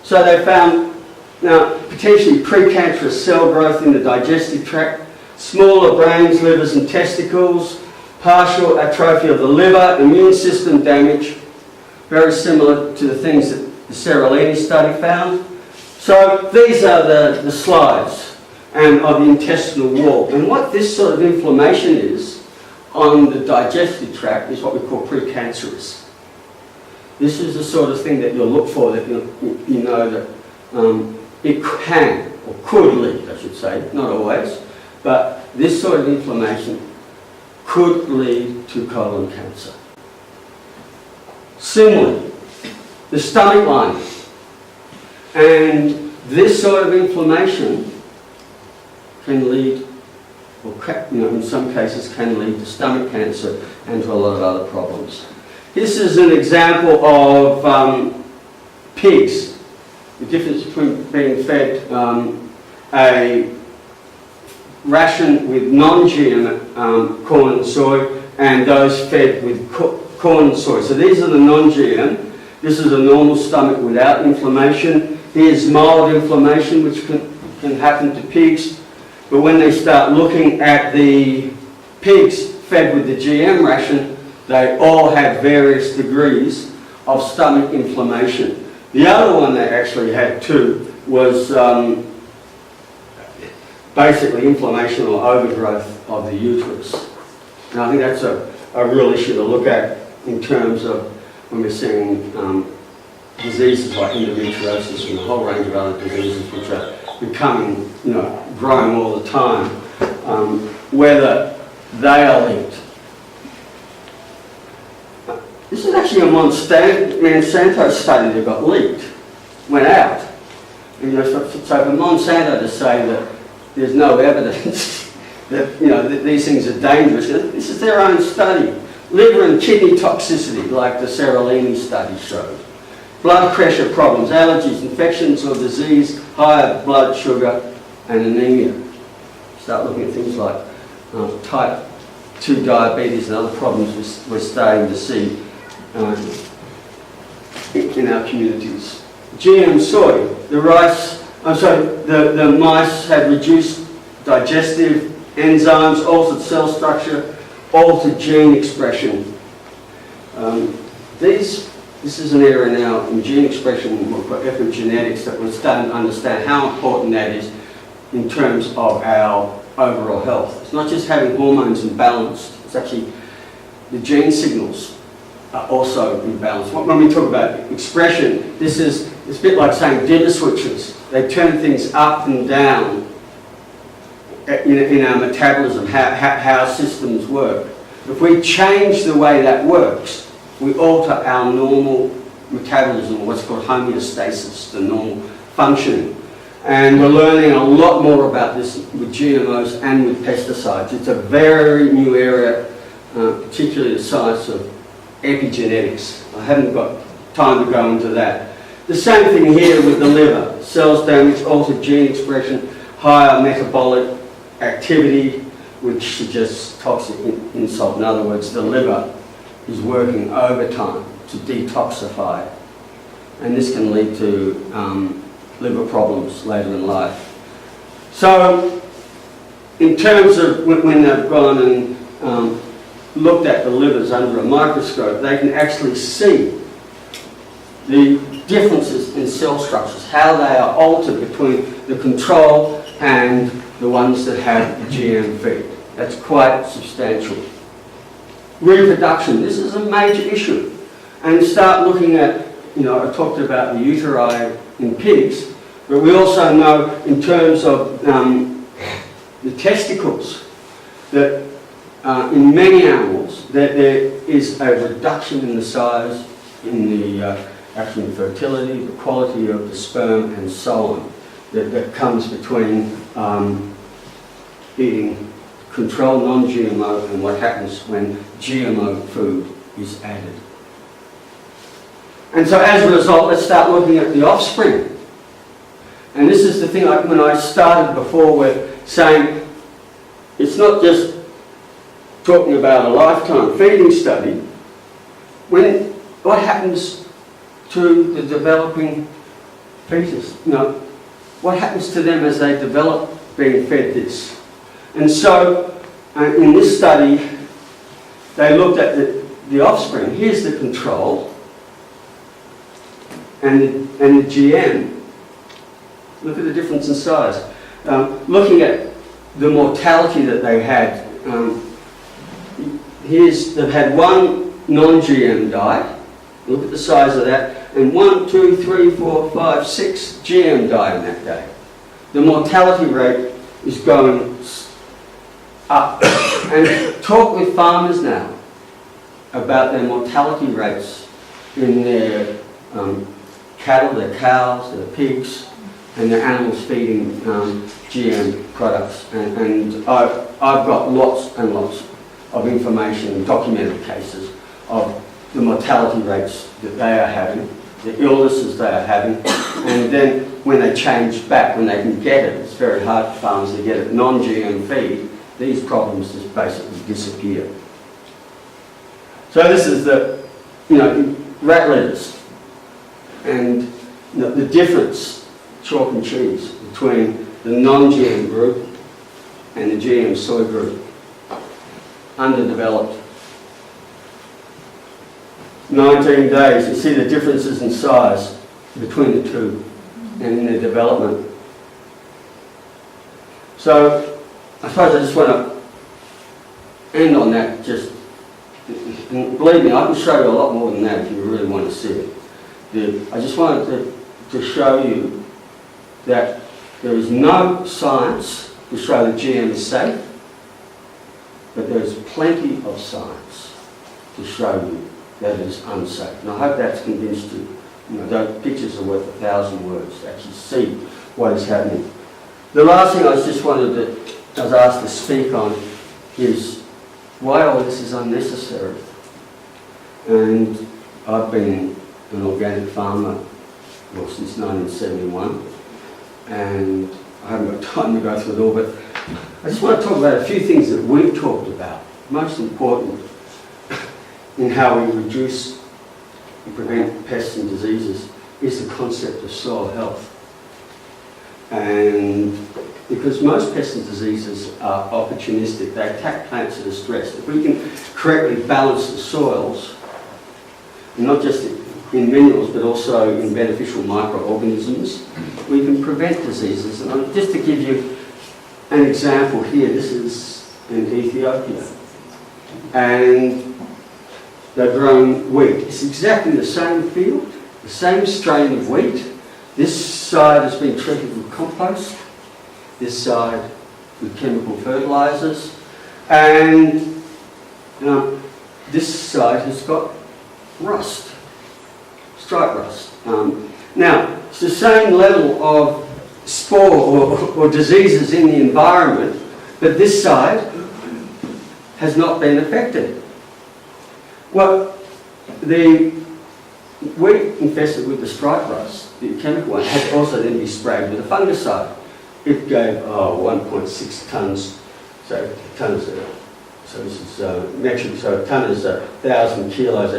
So they found, now, potentially precancerous cell growth in the digestive tract, smaller brains, livers and testicles, partial atrophy of the liver, immune system damage, very similar to the things that the Seralini study found. So these are the slides and of the intestinal wall. And what this sort of inflammation is on the digestive tract is what we call precancerous. This is the sort of thing that you'll look for, that you know that it can, or could lead, I should say, not always, but this sort of inflammation could lead to colon cancer. Similarly, the stomach lining, and this sort of inflammation can lead, or in some cases can lead to stomach cancer and to a lot of other problems. This is an example of pigs. The difference between being fed a ration with non-GM corn and soy and those fed with corn and soy. So these are the non-GM. This is a normal stomach without inflammation. Here's mild inflammation, which can happen to pigs. But when they start looking at the pigs fed with the GM ration, they all had various degrees of stomach inflammation. The other one they actually had too was basically inflammation or overgrowth of the uterus. And I think that's a real issue to look at in terms of when we're seeing diseases like endometriosis and a whole range of other diseases which are becoming, growing all the time, whether they are linked. This is actually a Monsanto study that got leaked, went out. And, so for Monsanto to say that there's no evidence that that these things are dangerous, this is their own study. Liver and kidney toxicity, like the Seralini study showed. Blood pressure problems, allergies, infections or disease, higher blood sugar and anemia. Start looking at things like type 2 diabetes and other problems we're starting to see in our communities. GM soy, the mice had reduced digestive enzymes, altered cell structure, altered gene expression. This is an area now in gene expression, we've got epigenetics, that we're starting to understand how important that is in terms of our overall health. It's not just having hormones imbalanced, it's actually the gene signals are also imbalanced. When we talk about expression, it's a bit like saying dimmer switches. They turn things up and down in our metabolism, how systems work. If we change the way that works, we alter our normal metabolism, what's called homeostasis, the normal functioning. And we're learning a lot more about this with GMOs and with pesticides. It's a very new area, particularly the science of epigenetics. I haven't got time to go into that. The same thing here with the liver. Cells damage, altered gene expression, higher metabolic activity, which suggests toxic insult. In other words, the liver is working overtime to detoxify. And this can lead to liver problems later in life. So, in terms of when they've gone and looked at the livers under a microscope, they can actually see the differences in cell structures, how they are altered between the control and the ones that have the GM feed. That's quite substantial. Reproduction, this is a major issue. And start looking at, I talked about the uteri in pigs, but we also know in terms of the testicles that in many animals that there is a reduction in the size, in the actual fertility, the quality of the sperm and so on that comes between eating controlled non-GMO and what happens when GMO food is added. And so as a result, let's start looking at the offspring. And this is the thing, like when I started before with saying, it's not just talking about a lifetime feeding study. What happens to the developing fetus? What happens to them as they develop being fed this? And so, in this study, they looked at the offspring. Here's the control and the GM. Look at the difference in size. Looking at the mortality that they had, they've had one non-GM die. Look at the size of that. And 1, 2, 3, 4, 5, 6 GM died on that day. The mortality rate is going up. And talk with farmers now about their mortality rates in their cattle, their cows, their pigs, and their animals feeding GM products. And I've got lots and lots of information and documented cases of the mortality rates that they are having, the illnesses they are having, and then when they change back, when they can get it, it's very hard for farmers to get it, non-GM feed, these problems just basically disappear. So this is the, rat lettuce, and the difference, chalk and cheese, between the non-GM group and the GM soy group. Underdeveloped. 19 days, you see the differences in size between the two and in their development. So I suppose I just want to end on that. And believe me, I can show you a lot more than that if you really want to see it. I just wanted to show you that there is no science to show that GM is safe, but there is plenty of science to show you that it is unsafe. And I hope that's convinced you. Those pictures are worth 1,000 words to actually see what is happening. The last thing I was asked to speak on is why all this is unnecessary. And I've been an organic farmer since 1971, and I haven't got time to go through it all, but I just want to talk about a few things that we've talked about. Most important in how we reduce and prevent pests and diseases is the concept of soil health. And because most pests and diseases are opportunistic, they attack plants that are stressed. If we can correctly balance the soils, and not just in minerals but also in beneficial microorganisms, we can prevent diseases. And just to give you an example here, this is in Ethiopia, and they're growing wheat. It's exactly the same field, the same strain of wheat. This side has been treated with compost, this side with chemical fertilisers, and this side has got rust, stripe rust. Now, it's the same level of spore or diseases in the environment, but this side has not been affected. Well, the wheat infested with the stripe rust, the chemical one, had also then be sprayed with a fungicide. It gave 1.6 tonnes, so this is metric, so a tonne is 1,000 kilos.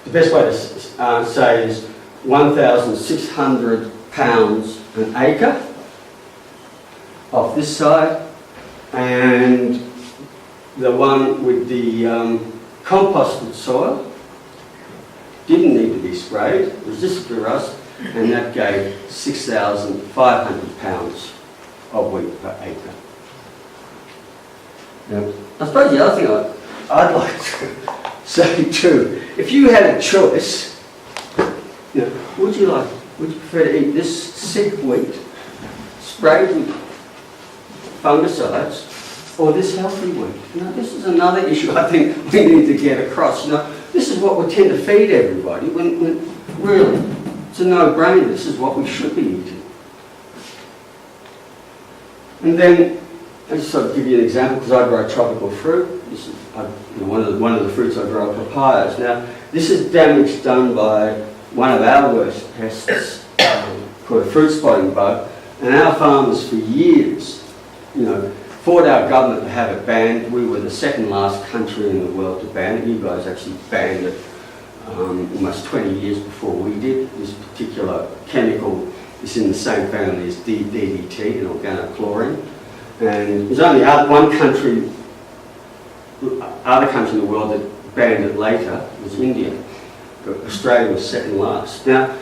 The best way to say is 1,600 pounds an acre off this side, and the one with the composted soil didn't need to be sprayed, it was just for rust, and that gave 6,500 pounds of wheat per acre. Now, I suppose the other thing I'd like to say too, if you had a choice, would you prefer to eat this sick wheat sprayed with fungicides, or this healthy wheat? This is another issue I think we need to get across. This is what we tend to feed everybody when really it's a no-brainer. This is what we should be eating. And then I just sort of give you an example because I grow tropical fruit. This is one of the fruits I grow, papayas. Now this is damage done by one of our worst pests called a fruit spotting bug, and our farmers for years, fought our government to have it banned. We were the second last country in the world to ban it. You guys actually banned it almost 20 years before we did. This particular chemical is in the same family as DDT, and organochlorine. And there's only other country in the world that banned it later, was India. Australia was second last. Now,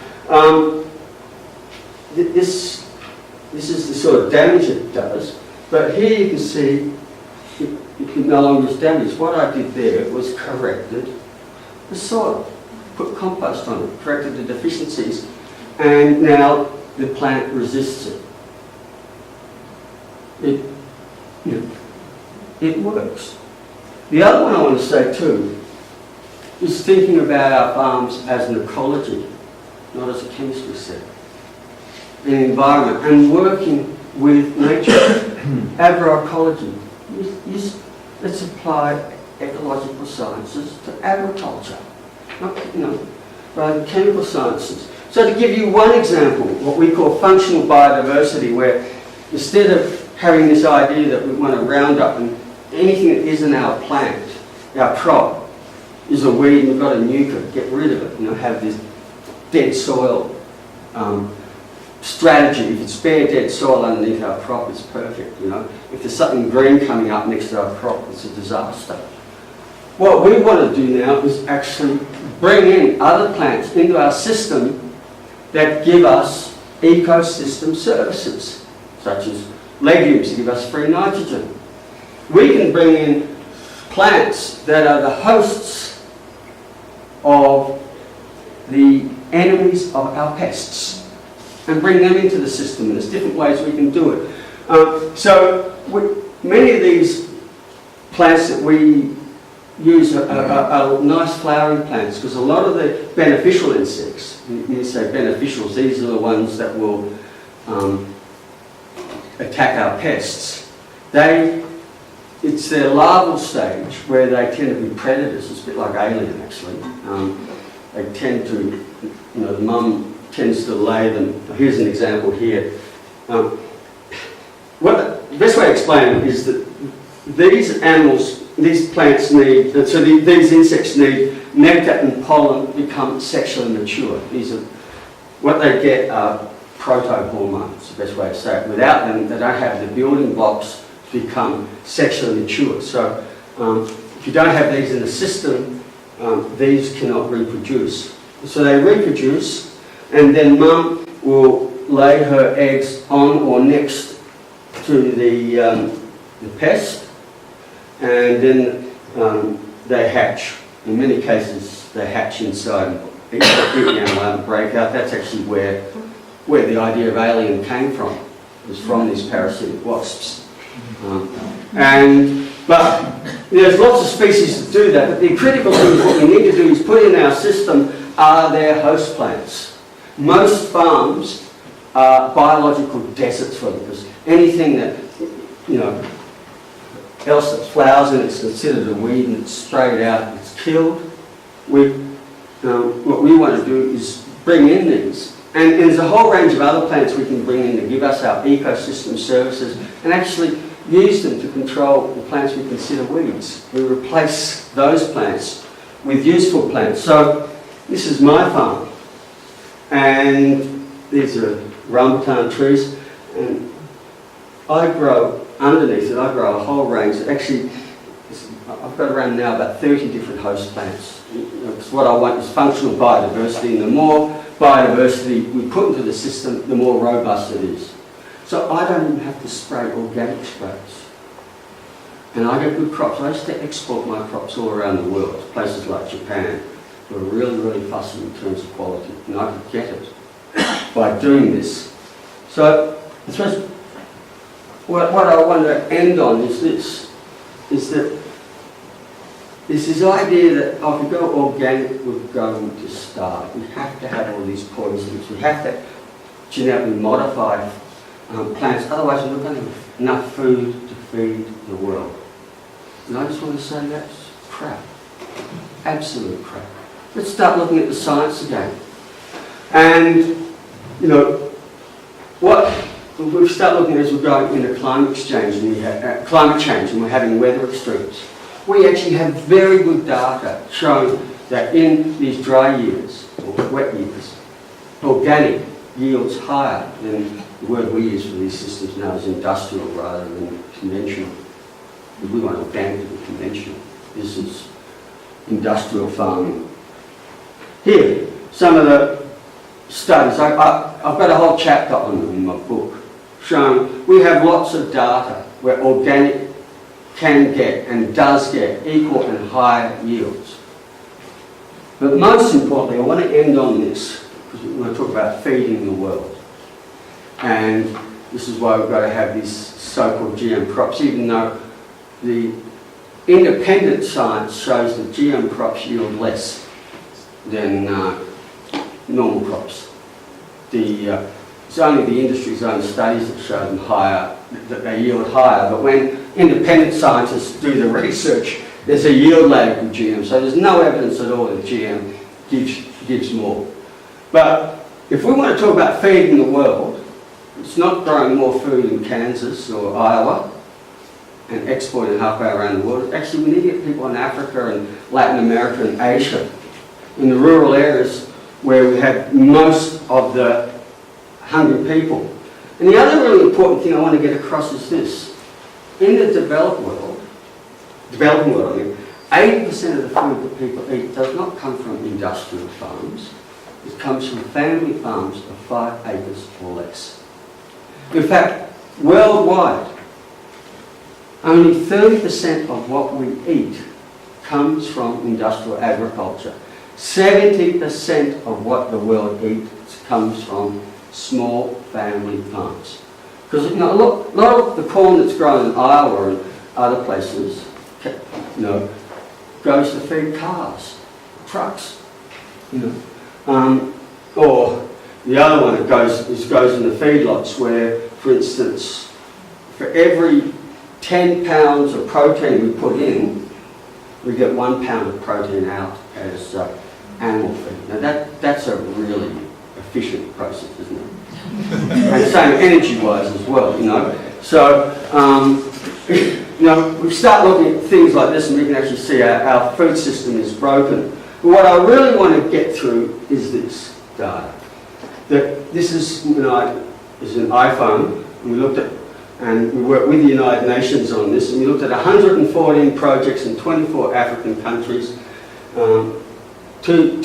this is the sort of damage it does, but here you can see it no longer is damaged. What I did there was corrected the soil, put compost on it, corrected the deficiencies, and now the plant resists it. It works. The other one I want to say too is thinking about our farms as an ecology, not as a chemistry set, an environment, and working with nature, agroecology. Let's apply ecological sciences to agriculture, not rather chemical sciences. So to give you one example, what we call functional biodiversity, where instead of having this idea that we want to round up and anything that isn't our plant, our crop, is a weed and we've got to nuke it, get rid of it, have this dead soil strategy. If it's bare dead soil underneath our crop, it's perfect, If there's something green coming up next to our crop, it's a disaster. What we want to do now is actually bring in other plants into our system that give us ecosystem services, such as legumes to give us free nitrogen. We can bring in plants that are the hosts of the enemies of our pests and bring them into the system. There's different ways we can do it. Many of these plants that we use are nice flowering plants, because a lot of the beneficial insects, you say beneficials, these are the ones that will attack our pests. It's their larval stage where they tend to be predators. It's a bit like alien, actually. They tend to, the mum tends to lay them. Here's an example here. The best way to explain it is that these animals, these plants need, these insects need nectar and pollen to become sexually mature. These are, what they get are proto-hormones, the best way to say it. Without them, they don't have the building blocks to become sexually mature. So if you don't have these in the system, these cannot reproduce. So they reproduce, and then mum will lay her eggs on or next to the pest, and then they hatch. In many cases, they hatch inside and eat the animal and break out. That's actually where the idea of alien came from. It was from these parasitic wasps. But there's lots of species that do that, but the critical thing is what we need to do is put in our system are their host plants. Most farms are biological deserts for them, because anything that, else that flowers and it's considered a weed and it's sprayed out, it's killed. What we want to do is bring in these. And there's a whole range of other plants we can bring in to give us our ecosystem services and actually use them to control the plants we consider weeds. We replace those plants with useful plants. So this is my farm, and these are rambutan trees, and I grow underneath it, I grow a whole range. Actually, I've got around now about 30 different host plants. Because what I want is functional biodiversity, and the more biodiversity we put into the system, the more robust it is. So I don't even have to spray organic sprays. And I get good crops. I used to export my crops all around the world, places like Japan, who are really, really fussy in terms of quality. And I could get it by doing this. So I suppose what I want to end on is this, is that there's this idea that if we go organic, we're going to starve. We have to have all these poisons. We have to genetically modify plants, otherwise we're not going to have enough food to feed the world. And I just want to say that's crap. Absolute crap. Let's start looking at the science again. And, what we start looking at as we're going into climate change and we're having weather extremes. We actually have very good data showing that in these dry years, or wet years, organic yields higher than the word we use for these systems now is industrial rather than conventional. We want organic to be conventional. This is industrial farming. Here, some of the studies, I've got a whole chapter on them in my book, showing we have lots of data where organic can get and does get equal and higher yields. But most importantly, I want to end on this, because we want to talk about feeding the world. And this is why we've got to have these so-called GM crops, even though the independent science shows that GM crops yield less than normal crops. It's only the industry's own studies that show them higher, that they yield higher, but when independent scientists do the research, there's a yield lag with GM, so there's no evidence at all that GM gives more. But if we want to talk about feeding the world, it's not growing more food in Kansas or Iowa and exporting halfway around the world. Actually, we need to get people in Africa and Latin America and Asia, in the rural areas where we have most of the hungry people. And the other really important thing I want to get across is this. In the developing world, I mean, 80% of the food that people eat does not come from industrial farms. It comes from family farms of 5 acres or less. In fact, worldwide, only 30% of what we eat comes from industrial agriculture. 70% of what the world eats comes from small family farms. Because a lot of the corn that's grown in Iowa and other places, goes to feed cars, trucks, or the other one that goes in the feedlots where, for instance, for every 10 pounds of protein we put in, we get 1 pound of protein out as animal feed. Now that's a really efficient process, isn't it? And same energy-wise as well, So, we start looking at things like this and we can actually see our food system is broken. But what I really want to get through is this data. That this is an iPhone, and we worked with the United Nations on this, and we looked at 114 projects in 24 African countries, 2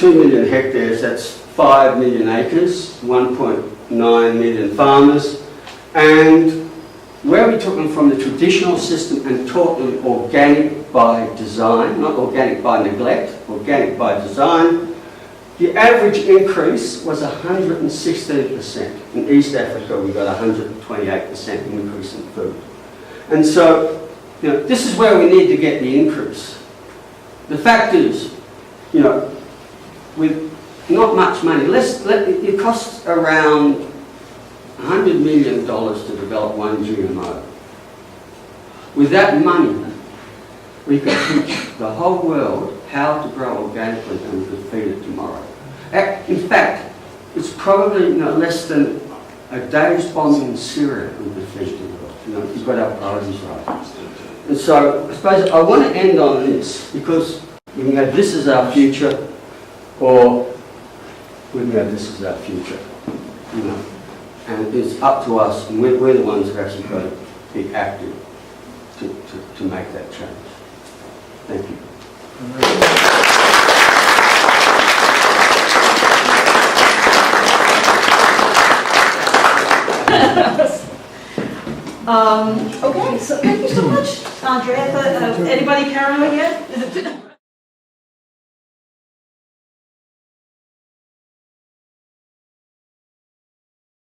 million hectares, that's 5 million acres, 1.9 million farmers, and where we took them from the traditional system and taught them organic by design, not organic by neglect, organic by design, the average increase was 116%. In East Africa, we got 128% increase in food. And so, this is where we need to get the increase. The fact is, with not much money, it costs around $100 million to develop one GMO. With that money, we could teach the whole world how to grow organically and we could feed it tomorrow. In fact, it's probably less than a day's bombing in Syria we could feed the world. We've got our priorities right. And so I suppose I want to end on this because we can have this as our future or we can have this as our future. And it's up to us, and we're the ones who actually got to be active to make that change. Thank you. Okay, so thank you so much, André. Anybody paranoid yet?